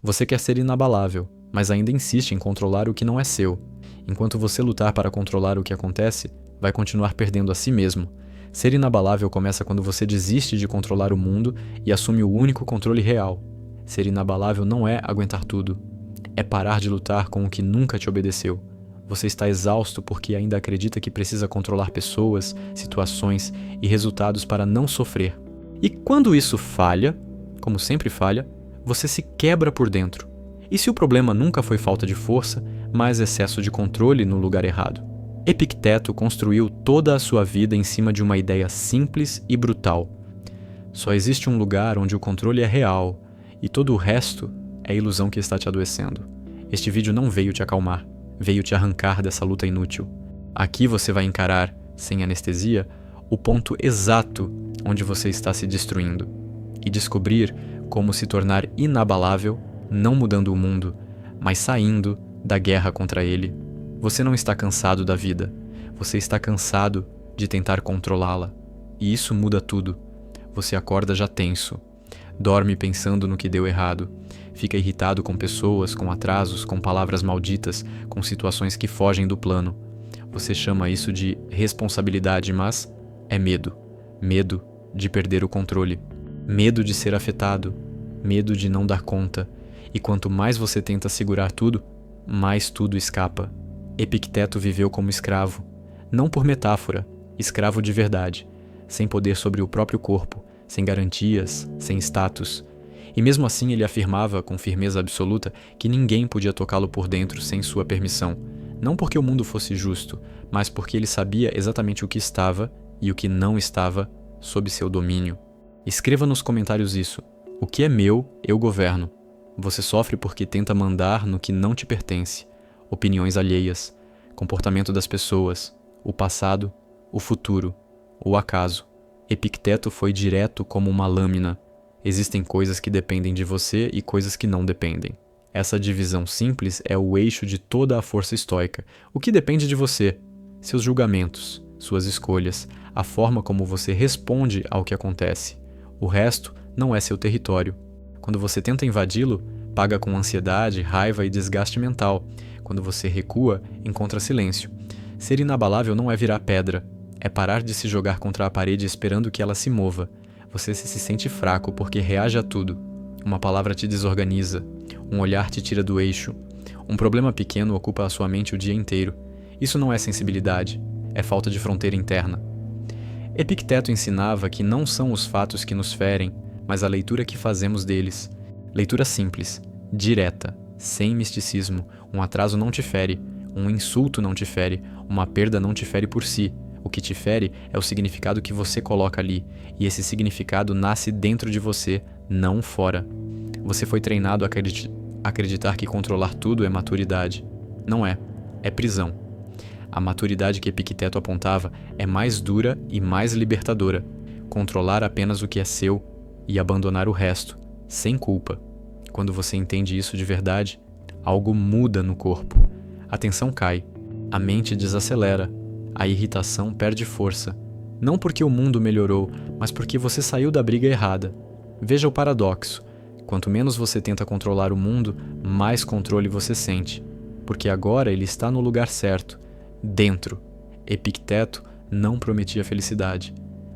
Você quer ser inabalável, mas ainda insiste em controlar o que não é seu. Enquanto você lutar para controlar o que acontece, vai continuar perdendo a si mesmo. Ser inabalável começa quando você desiste de controlar o mundo e assume o único controle real. Ser inabalável não é aguentar tudo. É parar de lutar com o que nunca te obedeceu. Você está exausto porque ainda acredita que precisa controlar pessoas, situações e resultados para não sofrer. E quando isso falha, como sempre falha, você se quebra por dentro. E se o problema nunca foi falta de força, mas excesso de controle no lugar errado? Epicteto construiu toda a sua vida em cima de uma ideia simples e brutal. Só existe um lugar onde o controle é real, e todo o resto é a ilusão que está te adoecendo. Este vídeo não veio te acalmar, veio te arrancar dessa luta inútil. Aqui você vai encarar, sem anestesia, o ponto exato onde você está se destruindo e descobrir como se tornar inabalável, não mudando o mundo, mas saindo da guerra contra ele. Você não está cansado da vida, você está cansado de tentar controlá-la. E isso muda tudo. Você acorda já tenso, dorme pensando no que deu errado, fica irritado com pessoas, com atrasos, com palavras malditas, com situações que fogem do plano. Você chama isso de responsabilidade, mas é medo. Medo de perder o controle. Medo de ser afetado. Medo de não dar conta. E quanto mais você tenta segurar tudo, mais tudo escapa. Epicteto viveu como escravo. Não por metáfora, escravo de verdade. Sem poder sobre o próprio corpo, sem garantias, sem status. E mesmo assim ele afirmava com firmeza absoluta que ninguém podia tocá-lo por dentro sem sua permissão. Não porque o mundo fosse justo, mas porque ele sabia exatamente o que estava e o que não estava sob seu domínio. Escreva nos comentários isso. O que é meu, eu governo. Você sofre porque tenta mandar no que não te pertence. Opiniões alheias, comportamento das pessoas, o passado, o futuro, o acaso. Epicteto foi direto como uma lâmina. Existem coisas que dependem de você e coisas que não dependem. Essa divisão simples é o eixo de toda a força estoica. O que depende de você? Seus julgamentos, suas escolhas, a forma como você responde ao que acontece. O resto não é seu território. Quando você tenta invadi-lo, paga com ansiedade, raiva e desgaste mental. Quando você recua, encontra silêncio. Ser inabalável não é virar pedra. É parar de se jogar contra a parede esperando que ela se mova. Você se sente fraco porque reage a tudo. Uma palavra te desorganiza. Um olhar te tira do eixo. Um problema pequeno ocupa a sua mente o dia inteiro. Isso não é sensibilidade. É falta de fronteira interna. Epicteto ensinava que não são os fatos que nos ferem, mas a leitura que fazemos deles. Leitura simples, direta, sem misticismo. Um atraso não te fere, um insulto não te fere, uma perda não te fere por si. O que te fere é o significado que você coloca ali, e esse significado nasce dentro de você, não fora. Você foi treinado a acreditar que controlar tudo é maturidade. Não é, é prisão. A maturidade que Epicteto apontava é mais dura e mais libertadora. Controlar apenas o que é seu e abandonar o resto, sem culpa. Quando você entende isso de verdade, algo muda no corpo. A tensão cai, a mente desacelera, a irritação perde força. Não porque o mundo melhorou, mas porque você saiu da briga errada. Veja o paradoxo. Quanto menos você tenta controlar o mundo, mais controle você sente. Porque agora ele está no lugar certo, dentro. Epicteto não prometia felicidade.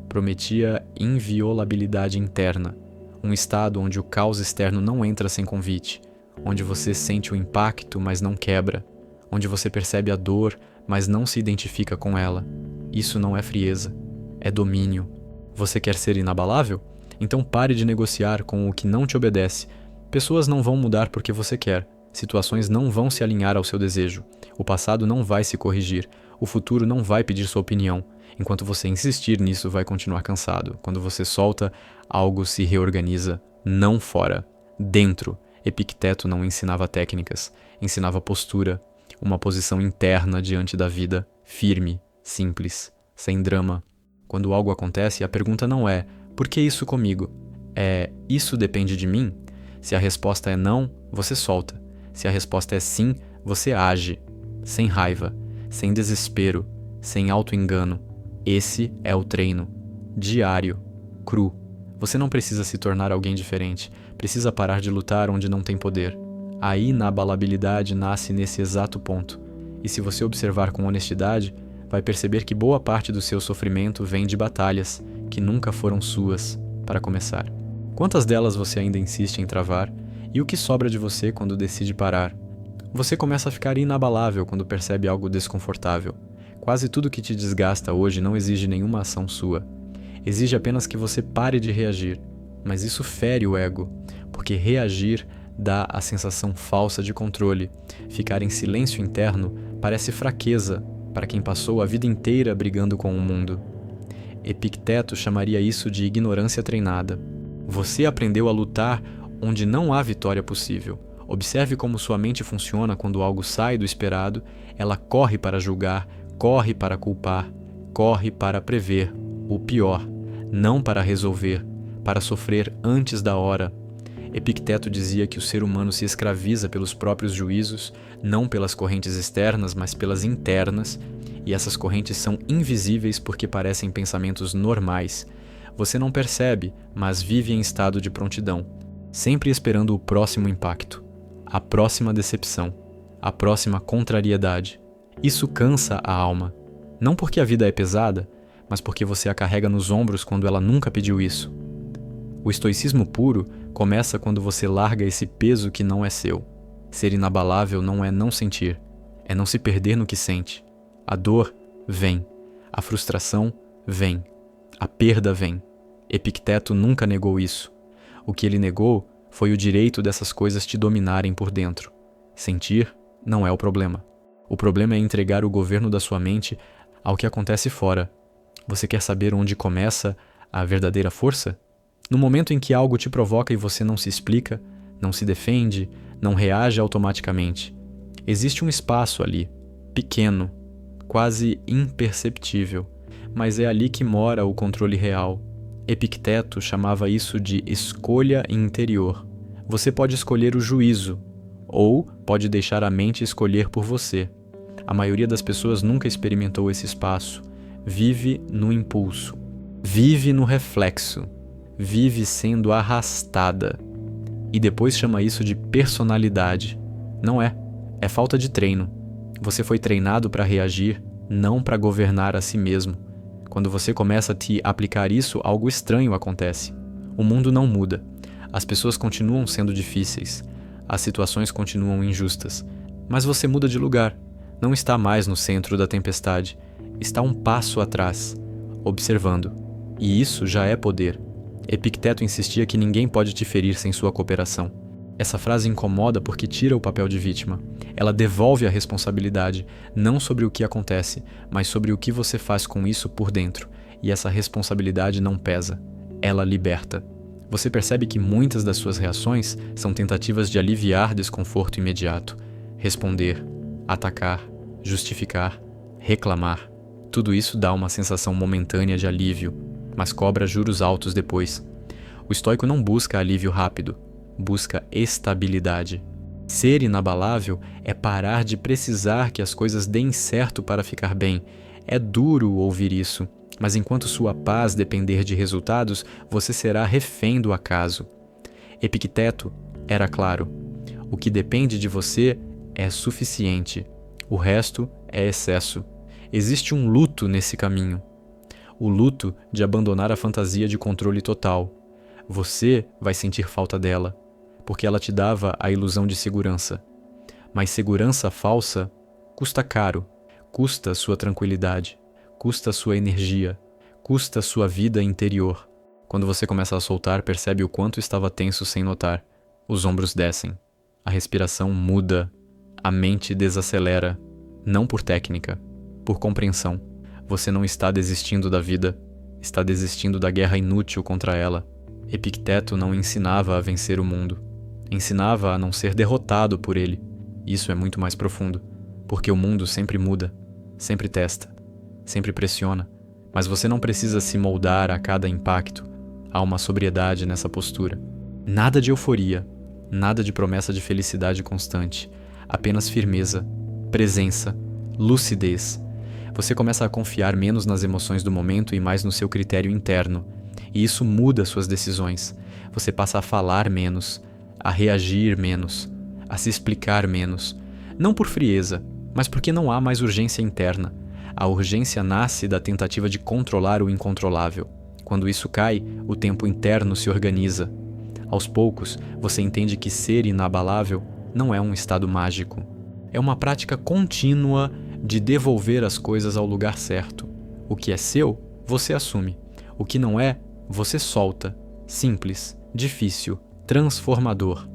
Prometia inviolabilidade interna. Um estado onde o caos externo não entra sem convite. Onde você sente o impacto, mas não quebra. Onde você percebe a dor, mas não se identifica com ela. Isso não é frieza, é domínio. Você quer ser inabalável? Então pare de negociar com o que não te obedece. Pessoas não vão mudar porque você quer. Situações não vão se alinhar ao seu desejo. O passado não vai se corrigir. O futuro não vai pedir sua opinião. Enquanto você insistir nisso, vai continuar cansado. Quando você solta, algo se reorganiza. Não fora, dentro. Epicteto não ensinava técnicas, ensinava postura. Uma posição interna diante da vida, firme, simples, sem drama. Quando algo acontece, a pergunta não é por que isso comigo? É isso depende de mim? Se a resposta é não, você solta. Se a resposta é sim, você age. Sem raiva, sem desespero, sem auto-engano. Esse é o treino. Diário. Cru. Você não precisa se tornar alguém diferente. precisa parar de lutar onde não tem poder. A inabalabilidade nasce nesse exato ponto. E se você observar com honestidade, vai perceber que boa parte do seu sofrimento vem de batalhas que nunca foram suas, para começar. Quantas delas você ainda insiste em travar? E o que sobra de você quando decide parar? Você começa a ficar inabalável quando percebe algo desconfortável. Quase tudo que te desgasta hoje não exige nenhuma ação sua. Exige apenas que você pare de reagir. Mas isso fere o ego, porque reagir dá a sensação falsa de controle. Ficar em silêncio interno parece fraqueza para quem passou a vida inteira brigando com o mundo. Epicteto chamaria isso de ignorância treinada. Você aprendeu a lutar onde não há vitória possível. Observe como sua mente funciona quando algo sai do esperado. Ela corre para julgar, corre para culpar, corre para prever o pior, não para resolver, para sofrer antes da hora. Epicteto dizia que o ser humano se escraviza pelos próprios juízos, não pelas correntes externas, mas pelas internas, e essas correntes são invisíveis porque parecem pensamentos normais. Você não percebe, mas vive em estado de prontidão, sempre esperando o próximo impacto, a próxima decepção, a próxima contrariedade. Isso cansa a alma, não porque a vida é pesada, mas porque você a carrega nos ombros quando ela nunca pediu isso. O estoicismo puro começa quando você larga esse peso que não é seu. Ser inabalável não é não sentir, é não se perder no que sente. A dor vem, a frustração vem, a perda vem. Epicteto nunca negou isso. O que ele negou foi o direito dessas coisas te dominarem por dentro. Sentir não é o problema. O problema é entregar o governo da sua mente ao que acontece fora. Você quer saber onde começa a verdadeira força? No momento em que algo te provoca e você não se explica, não se defende, não reage automaticamente. Existe um espaço ali, pequeno, quase imperceptível, mas é ali que mora o controle real. Epicteto chamava isso de escolha interior. Você pode escolher o juízo, ou pode deixar a mente escolher por você. A maioria das pessoas nunca experimentou esse espaço. Vive no impulso, vive no reflexo, vive sendo arrastada. E depois chama isso de personalidade. Não é, é falta de treino. Você foi treinado para reagir, não para governar a si mesmo. Quando você começa a te aplicar isso, algo estranho acontece. O mundo não muda. As pessoas continuam sendo difíceis. As situações continuam injustas. Mas você muda de lugar. Não está mais no centro da tempestade. Está um passo atrás, observando. E isso já é poder. Epicteto insistia que ninguém pode te ferir sem sua cooperação. Essa frase incomoda porque tira o papel de vítima. Ela devolve a responsabilidade, não sobre o que acontece, mas sobre o que você faz com isso por dentro. E essa responsabilidade não pesa. Ela liberta. Você percebe que muitas das suas reações são tentativas de aliviar desconforto imediato. Responder, atacar, justificar, reclamar. Tudo isso dá uma sensação momentânea de alívio, mas cobra juros altos depois. O estoico não busca alívio rápido, busca estabilidade. Ser inabalável é parar de precisar que as coisas deem certo para ficar bem. É duro ouvir isso, mas enquanto sua paz depender de resultados, você será refém do acaso. Epicteto era claro: o que depende de você é suficiente, o resto é excesso. Existe um luto nesse caminho. O luto de abandonar a fantasia de controle total. Você vai sentir falta dela, porque ela te dava a ilusão de segurança. Mas segurança falsa custa caro, custa sua tranquilidade, custa sua energia, custa sua vida interior. Quando você começa a soltar, percebe o quanto estava tenso sem notar. Os ombros descem, a respiração muda, a mente desacelera, não por técnica, por compreensão. Você não está desistindo da vida, está desistindo da guerra inútil contra ela. Epicteto não ensinava a vencer o mundo, ensinava a não ser derrotado por ele. Isso é muito mais profundo, porque o mundo sempre muda, sempre testa, sempre pressiona, mas você não precisa se moldar a cada impacto. Há uma sobriedade nessa postura. Nada de euforia, nada de promessa de felicidade constante, apenas firmeza, presença, lucidez. Você começa a confiar menos nas emoções do momento e mais no seu critério interno, e isso muda suas decisões. Você passa a falar menos, a reagir menos, a se explicar menos. Não por frieza, mas porque não há mais urgência interna. A urgência nasce da tentativa de controlar o incontrolável. Quando isso cai, o tempo interno se organiza. Aos poucos, você entende que ser inabalável não é um estado mágico. É uma prática contínua de devolver as coisas ao lugar certo. O que é seu, você assume. O que não é, você solta. Simples, difícil, transformador.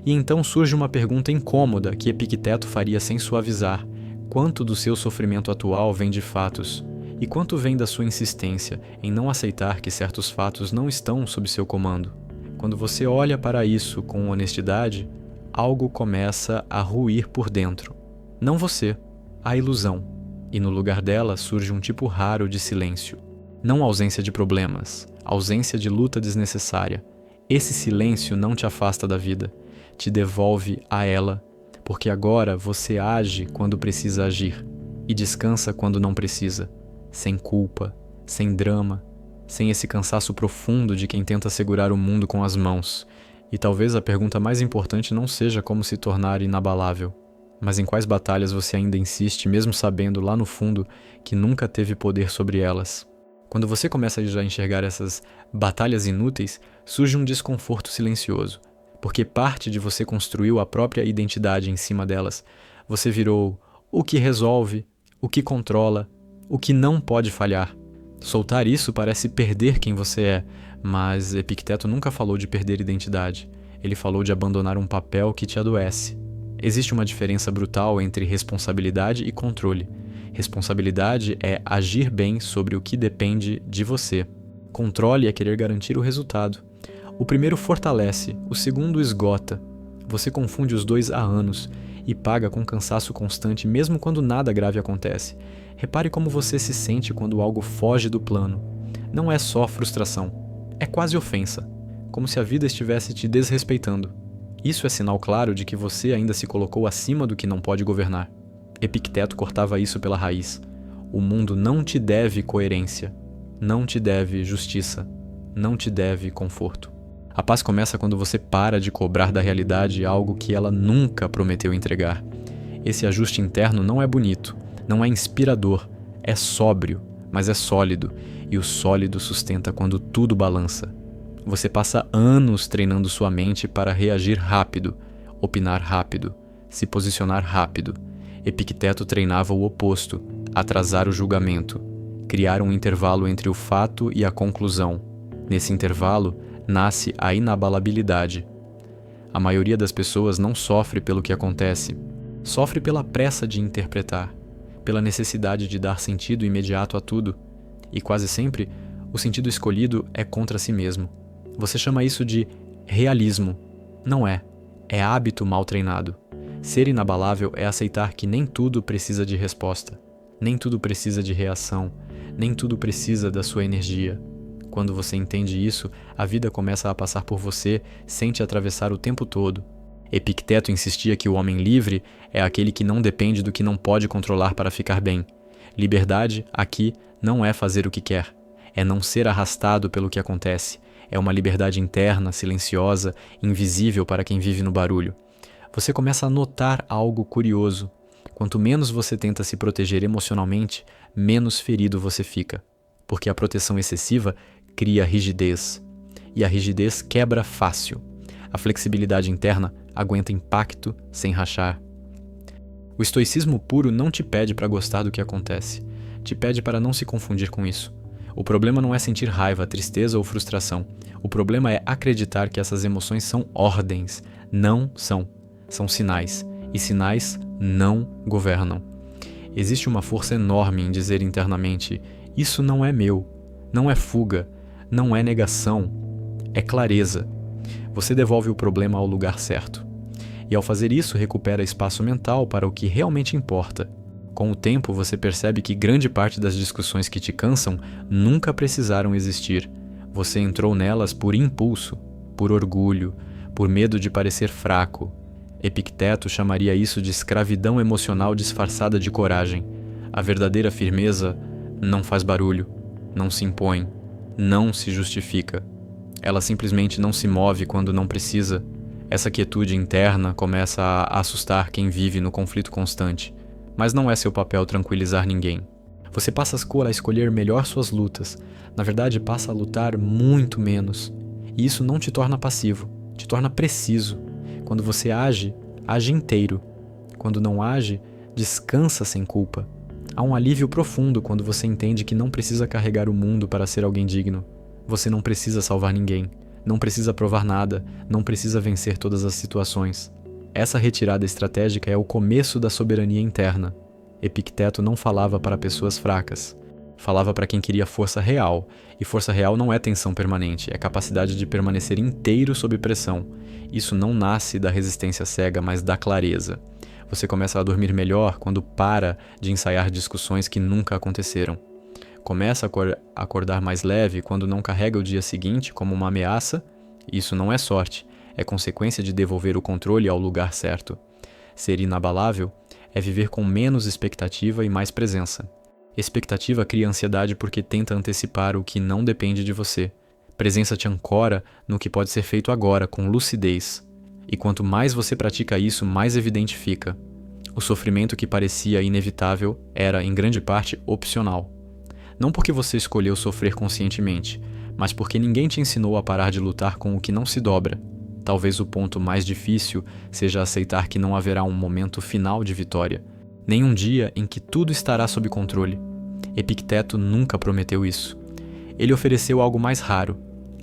E então surge uma pergunta incômoda que Epicteto faria sem suavizar. Quanto do seu sofrimento atual vem de fatos? E quanto vem da sua insistência em não aceitar que certos fatos não estão sob seu comando? Quando você olha para isso com honestidade, algo começa a ruir por dentro. Não você, a ilusão. E no lugar dela surge um tipo raro de silêncio. Não ausência de problemas, ausência de luta desnecessária. Esse silêncio não te afasta da vida, te devolve a ela, porque agora você age quando precisa agir e descansa quando não precisa, sem culpa, sem drama, sem esse cansaço profundo de quem tenta segurar o mundo com as mãos. E talvez a pergunta mais importante não seja como se tornar inabalável, mas em quais batalhas você ainda insiste, mesmo sabendo lá no fundo que nunca teve poder sobre elas. Quando você começa a enxergar essas batalhas inúteis, surge um desconforto silencioso, porque parte de você construiu a própria identidade em cima delas. Você virou o que resolve, o que controla, o que não pode falhar. Soltar isso parece perder quem você é, mas Epicteto nunca falou de perder identidade. Ele falou de abandonar um papel que te adoece. Existe uma diferença brutal entre responsabilidade e controle. Responsabilidade é agir bem sobre o que depende de você. Controle é querer garantir o resultado. O primeiro fortalece, o segundo esgota. Você confunde os dois há anos e paga com cansaço constante mesmo quando nada grave acontece. Repare como você se sente quando algo foge do plano. Não é só frustração, é quase ofensa, como se a vida estivesse te desrespeitando. Isso é sinal claro de que você ainda se colocou acima do que não pode governar. Epicteto cortava isso pela raiz. O mundo não te deve coerência, não te deve justiça, não te deve conforto. A paz começa quando você para de cobrar da realidade algo que ela nunca prometeu entregar. Esse ajuste interno não é bonito, não é inspirador, é sóbrio, mas é sólido, e o sólido sustenta quando tudo balança. Você passa anos treinando sua mente para reagir rápido, opinar rápido, se posicionar rápido. Epicteto treinava o oposto, atrasar o julgamento, criar um intervalo entre o fato e a conclusão. Nesse intervalo, nasce a inabalabilidade. A maioria das pessoas não sofre pelo que acontece, sofre pela pressa de interpretar, pela necessidade de dar sentido imediato a tudo, e quase sempre o sentido escolhido é contra si mesmo. Você chama isso de realismo. Não é. É hábito mal treinado. Ser inabalável é aceitar que nem tudo precisa de resposta, nem tudo precisa de reação, nem tudo precisa da sua energia. Quando você entende isso, a vida começa a passar por você sem te atravessar o tempo todo. Epicteto insistia que o homem livre é aquele que não depende do que não pode controlar para ficar bem. Liberdade, aqui, não é fazer o que quer, é não ser arrastado pelo que acontece. É uma liberdade interna, silenciosa, invisível para quem vive no barulho. Você começa a notar algo curioso. Quanto menos você tenta se proteger emocionalmente, menos ferido você fica. Porque a proteção excessiva cria rigidez. E a rigidez quebra fácil. A flexibilidade interna aguenta impacto sem rachar. O estoicismo puro não te pede para gostar do que acontece. Te pede para não se confundir com isso. O problema não é sentir raiva, tristeza ou frustração. O problema é acreditar que essas emoções são ordens. Não são. São sinais. E sinais não governam. Existe uma força enorme em dizer internamente: isso não é meu. Não é fuga. Não é negação. É clareza. Você devolve o problema ao lugar certo. E ao fazer isso, recupera espaço mental para o que realmente importa. Com o tempo, você percebe que grande parte das discussões que te cansam nunca precisaram existir. Você entrou nelas por impulso, por orgulho, por medo de parecer fraco. Epicteto chamaria isso de escravidão emocional disfarçada de coragem. A verdadeira firmeza não faz barulho, não se impõe, não se justifica. Ela simplesmente não se move quando não precisa. Essa quietude interna começa a assustar quem vive no conflito constante, mas não é seu papel tranquilizar ninguém. Você passa a escolher melhor suas lutas, na verdade passa a lutar muito menos. E isso não te torna passivo, te torna preciso. Quando você age, age inteiro. Quando não age, descansa sem culpa. Há um alívio profundo quando você entende que não precisa carregar o mundo para ser alguém digno. Você não precisa salvar ninguém, não precisa provar nada, não precisa vencer todas as situações. Essa retirada estratégica é o começo da soberania interna. Epicteto não falava para pessoas fracas. Falava para quem queria força real, e força real não é tensão permanente, é capacidade de permanecer inteiro sob pressão. Isso não nasce da resistência cega, mas da clareza. Você começa a dormir melhor quando para de ensaiar discussões que nunca aconteceram. Começa a acordar mais leve quando não carrega o dia seguinte como uma ameaça. Isso não é sorte, é consequência de devolver o controle ao lugar certo. Ser inabalável é viver com menos expectativa e mais presença. Expectativa cria ansiedade porque tenta antecipar o que não depende de você. Presença te ancora no que pode ser feito agora, com lucidez. E quanto mais você pratica isso, mais evidente fica. O sofrimento que parecia inevitável era, em grande parte, opcional. Não porque você escolheu sofrer conscientemente, mas porque ninguém te ensinou a parar de lutar com o que não se dobra. Talvez o ponto mais difícil seja aceitar que não haverá um momento final de vitória, nem um dia em que tudo estará sob controle. Epicteto nunca prometeu isso. Ele ofereceu algo mais raro,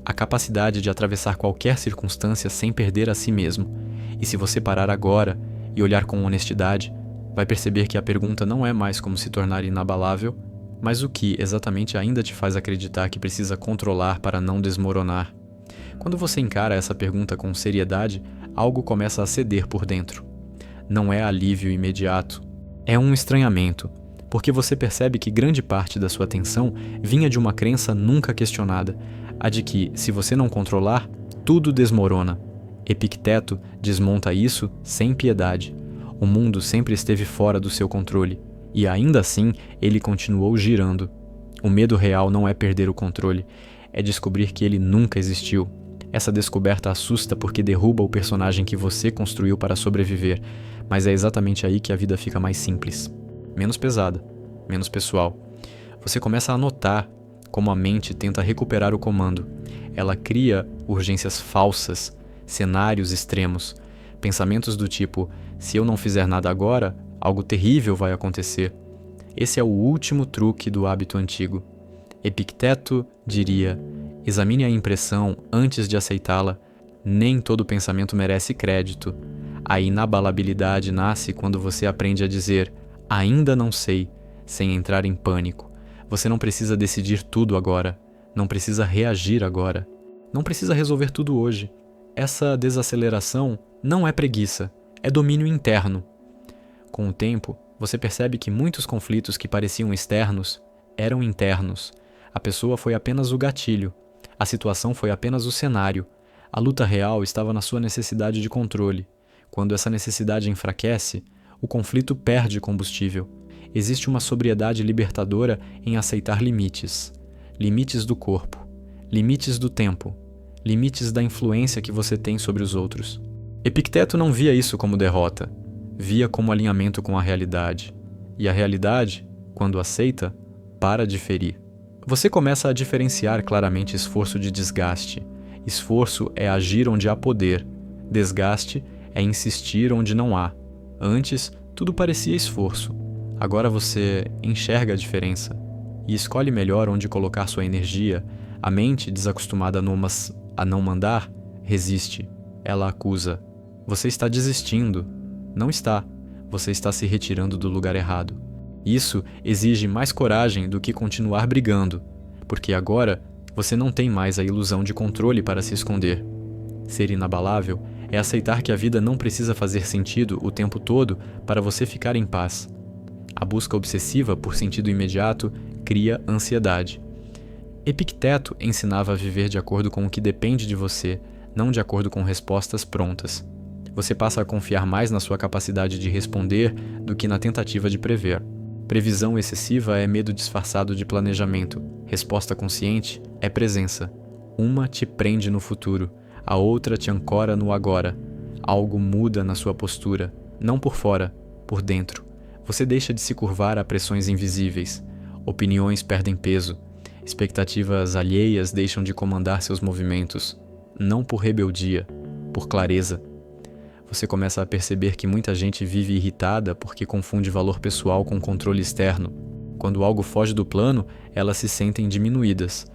a capacidade de atravessar qualquer circunstância sem perder a si mesmo. E se você parar agora e olhar com honestidade, vai perceber que a pergunta não é mais como se tornar inabalável, mas o que exatamente ainda te faz acreditar que precisa controlar para não desmoronar. Quando você encara essa pergunta com seriedade, algo começa a ceder por dentro. Não é alívio imediato, é um estranhamento, porque você percebe que grande parte da sua atenção vinha de uma crença nunca questionada, a de que, se você não controlar, tudo desmorona. Epicteto desmonta isso sem piedade. O mundo sempre esteve fora do seu controle, e ainda assim ele continuou girando. O medo real não é perder o controle, é descobrir que ele nunca existiu. Essa descoberta assusta porque derruba o personagem que você construiu para sobreviver, mas é exatamente aí que a vida fica mais simples, menos pesada, menos pessoal. Você começa a notar como a mente tenta recuperar o comando. Ela cria urgências falsas, cenários extremos, pensamentos do tipo: se eu não fizer nada agora, algo terrível vai acontecer. Esse é o último truque do hábito antigo. Epicteto diria: examine a impressão antes de aceitá-la. Nem todo pensamento merece crédito. A inabalabilidade nasce quando você aprende a dizer "ainda não sei", sem entrar em pânico. Você não precisa decidir tudo agora. Não precisa reagir agora. Não precisa resolver tudo hoje. Essa desaceleração não é preguiça, é domínio interno. Com o tempo, você percebe que muitos conflitos que pareciam externos eram internos. A pessoa foi apenas o gatilho. A situação foi apenas o cenário. A luta real estava na sua necessidade de controle. Quando essa necessidade enfraquece, o conflito perde combustível. Existe uma sobriedade libertadora em aceitar limites. Limites do corpo, limites do tempo, limites da influência que você tem sobre os outros. Epicteto não via isso como derrota, via como alinhamento com a realidade. E a realidade, quando aceita, para de ferir. Você começa a diferenciar claramente esforço de desgaste. Esforço é agir onde há poder. Desgaste é insistir onde não há. Antes, tudo parecia esforço. Agora você enxerga a diferença e escolhe melhor onde colocar sua energia. A mente, desacostumada a não mandar, resiste. Ela acusa. Você está desistindo. Não está. Você está se retirando do lugar errado. Isso exige mais coragem do que continuar brigando, porque agora você não tem mais a ilusão de controle para se esconder. Ser inabalável é aceitar que a vida não precisa fazer sentido o tempo todo para você ficar em paz. A busca obsessiva por sentido imediato cria ansiedade. Epicteto ensinava a viver de acordo com o que depende de você, não de acordo com respostas prontas. Você passa a confiar mais na sua capacidade de responder do que na tentativa de prever. Previsão excessiva é medo disfarçado de planejamento. Resposta consciente é presença. Uma te prende no futuro, a outra te ancora no agora. Algo muda na sua postura, não por fora, por dentro. Você deixa de se curvar a pressões invisíveis. Opiniões perdem peso. Expectativas alheias deixam de comandar seus movimentos. Não por rebeldia, por clareza. Você começa a perceber que muita gente vive irritada porque confunde valor pessoal com controle externo. Quando algo foge do plano, elas se sentem diminuídas.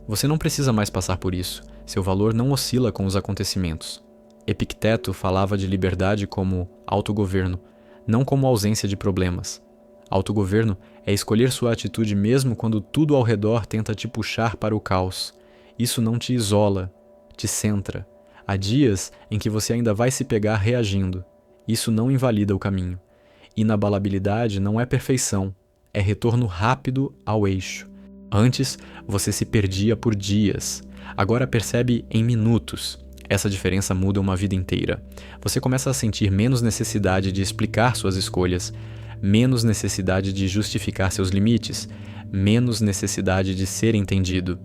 Você não precisa mais passar por isso. Seu valor não oscila com os acontecimentos. Epicteto falava de liberdade como autogoverno, não como ausência de problemas. Autogoverno é escolher sua atitude mesmo quando tudo ao redor tenta te puxar para o caos. Isso não te isola, te centra. Há dias em que você ainda vai se pegar reagindo. Isso não invalida o caminho. Inabalabilidade não é perfeição, é retorno rápido ao eixo. Antes, você se perdia por dias. Agora percebe em minutos. Essa diferença muda uma vida inteira. Você começa a sentir menos necessidade de explicar suas escolhas, menos necessidade de justificar seus limites, menos necessidade de ser entendido.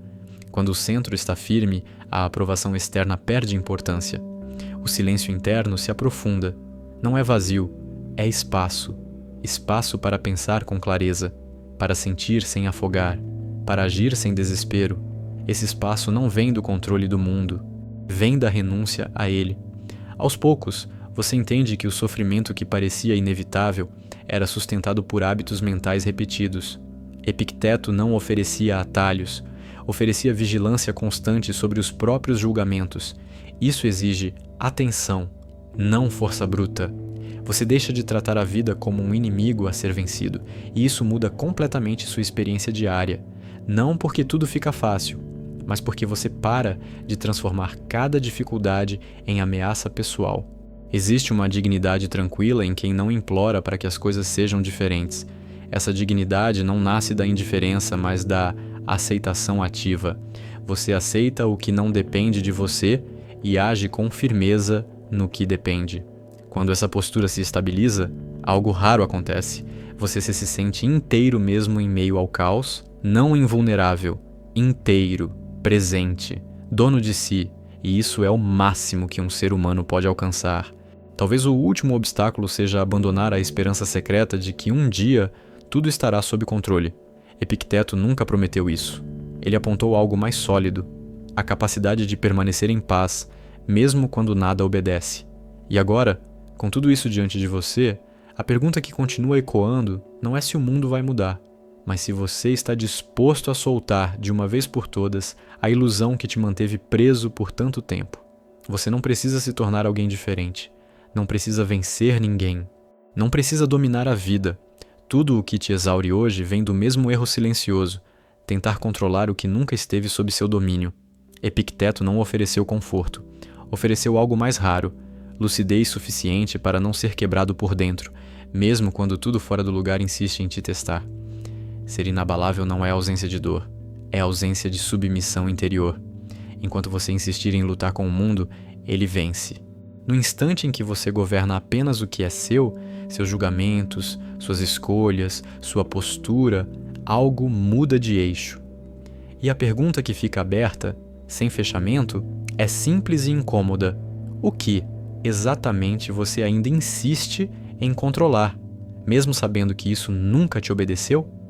Quando o centro está firme, a aprovação externa perde importância. O silêncio interno se aprofunda. Não é vazio, é espaço. Espaço para pensar com clareza, para sentir sem afogar, para agir sem desespero. Esse espaço não vem do controle do mundo, vem da renúncia a ele. Aos poucos, você entende que o sofrimento que parecia inevitável era sustentado por hábitos mentais repetidos. Epicteto não oferecia atalhos, oferecia vigilância constante sobre os próprios julgamentos. Isso exige atenção, não força bruta. Você deixa de tratar a vida como um inimigo a ser vencido, e isso muda completamente sua experiência diária. Não porque tudo fica fácil, mas porque você para de transformar cada dificuldade em ameaça pessoal. Existe uma dignidade tranquila em quem não implora para que as coisas sejam diferentes. Essa dignidade não nasce da indiferença, mas da aceitação ativa. Você aceita o que não depende de você e age com firmeza no que depende. Quando essa postura se estabiliza, algo raro acontece. Você se sente inteiro mesmo em meio ao caos, não invulnerável, inteiro, presente, dono de si, e isso é o máximo que um ser humano pode alcançar. Talvez o último obstáculo seja abandonar a esperança secreta de que um dia tudo estará sob controle. Epicteto nunca prometeu isso. Ele apontou algo mais sólido, a capacidade de permanecer em paz, mesmo quando nada obedece. E agora, com tudo isso diante de você, a pergunta que continua ecoando não é se o mundo vai mudar, mas se você está disposto a soltar, de uma vez por todas, a ilusão que te manteve preso por tanto tempo. Você não precisa se tornar alguém diferente. Não precisa vencer ninguém. Não precisa dominar a vida. Tudo o que te exaure hoje vem do mesmo erro silencioso, tentar controlar o que nunca esteve sob seu domínio. Epicteto não ofereceu conforto. Ofereceu algo mais raro, lucidez suficiente para não ser quebrado por dentro, mesmo quando tudo fora do lugar insiste em te testar. Ser inabalável não é ausência de dor, é ausência de submissão interior. Enquanto você insistir em lutar com o mundo, ele vence. No instante em que você governa apenas o que é seu, seus julgamentos, suas escolhas, sua postura, algo muda de eixo. E a pergunta que fica aberta, sem fechamento, é simples e incômoda. O que, exatamente, você ainda insiste em controlar, mesmo sabendo que isso nunca te obedeceu?